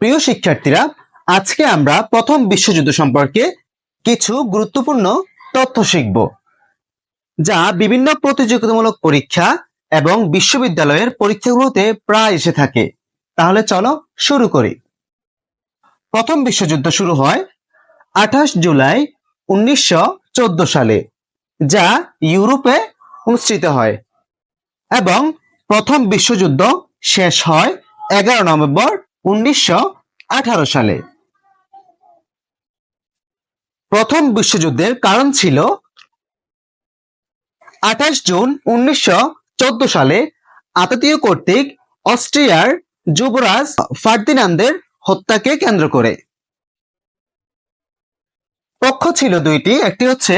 প্রিয় শিক্ষার্থীরা, আজকে আমরা প্রথম বিশ্বযুদ্ধ সম্পর্কে কিছু গুরুত্বপূর্ণ তথ্য শিখব, যা বিভিন্ন প্রতিযোগিতামূলক পরীক্ষা এবং বিশ্ববিদ্যালয়ের পরীক্ষাগুলোতে প্রায় এসে থাকে। তাহলে চলো শুরু করি। প্রথম বিশ্বযুদ্ধ শুরু হয় 28 জুলাই 1914 সালে, যা ইউরোপে অনুষ্ঠিত হয়, এবং প্রথম বিশ্বযুদ্ধ শেষ হয় 11 নভেম্বর 1918 সালে। প্রথম বিশ্বযুদ্ধের কারণ ছিল 28 জুন 1914 সালে আতাতুর্ক কর্তৃক অস্ট্রিয়ার যুবরাজ ফার্দিনান্দের হত্যাকে কেন্দ্র করে। পক্ষ ছিল দুইটি, একটি হচ্ছে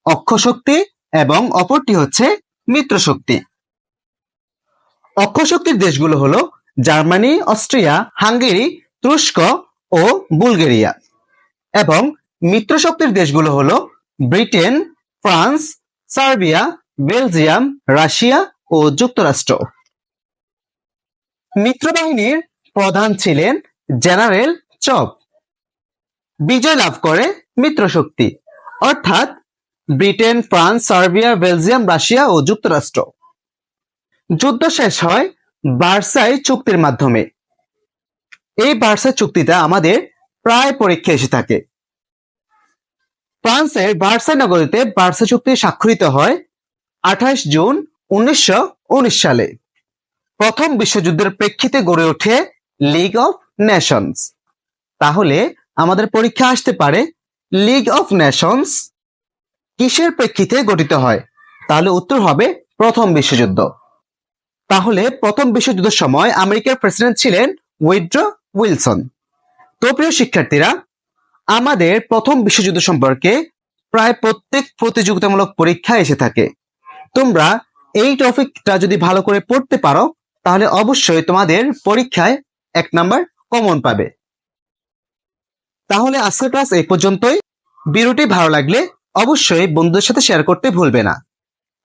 অক্ষশক্তি এবং অপরটি হচ্ছে মিত্রশক্তি। অক্ষশক্তির দেশগুলো হলো জার্মানি, অস্ট্রিয়া, হাঙ্গেরি, তুরস্ক ও বুলগেরিয়া, এবং মিত্রশক্তির দেশগুলো হলো Britain, France, Serbia, Belgium, Russia ও যুক্তরাষ্ট্র। মিত্রবাহিনীর প্রধান ছিলেন জেনারেল চপ। বিজয় লাভ করে মিত্রশক্তি, অর্থাৎ Britain, France, Serbia, Belgium, Russia ও যুক্তরাষ্ট্র। যুদ্ধ শেষ হয় ভার্সাই চুক্তির মাধ্যমে। এই ভার্সাই চুক্তিটা আমাদের প্রায় পরীক্ষায় এসে থাকে। ফ্রান্সের ভার্সাই নগরীতে ভার্সাই চুক্তি স্বাক্ষরিত হয় 28 জুন 1919 সালে। প্রথম বিশ্বযুদ্ধের প্রেক্ষিতে গড়ে ওঠে লিগ অফ নেশনস। তাহলে আমাদের পরীক্ষা আসতে পারে, লিগ অফ নেশনস কিসের প্রেক্ষিতে গঠিত হয়? তাহলে উত্তর হবে প্রথম বিশ্বযুদ্ধ। তাহলে প্রথম বিশ্বযুদ্ধের সময় আমেরিকার প্রেসিডেন্ট ছিলেন উইড্রো উইলসন। তো প্রিয় শিক্ষার্থীরা, আমাদের প্রথম বিশ্বযুদ্ধ সম্পর্কে প্রায় প্রত্যেক প্রতিযোগিতামূলক পরীক্ষা এসে থাকে। তোমরা এই টপিকটা যদি ভালো করে পড়তে পারো, তাহলে অবশ্যই তোমাদের পরীক্ষায় 1 নাম্বার কমন পাবে। তাহলে আজকের ক্লাস এই পর্যন্তই। ভিডিওটি ভালো লাগলে অবশ্যই বন্ধুদের সাথে শেয়ার করতে ভুলবে না,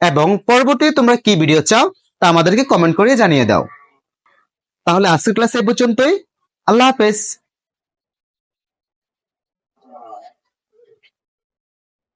এবং পরবর্তীতে তোমরা কি ভিডিও চাও তা আমাদেরকে কমেন্ট করে জানিয়ে দাও। তাহলে আজকের ক্লাস এই পর্যন্তই। আল্লাহ হাফেজ।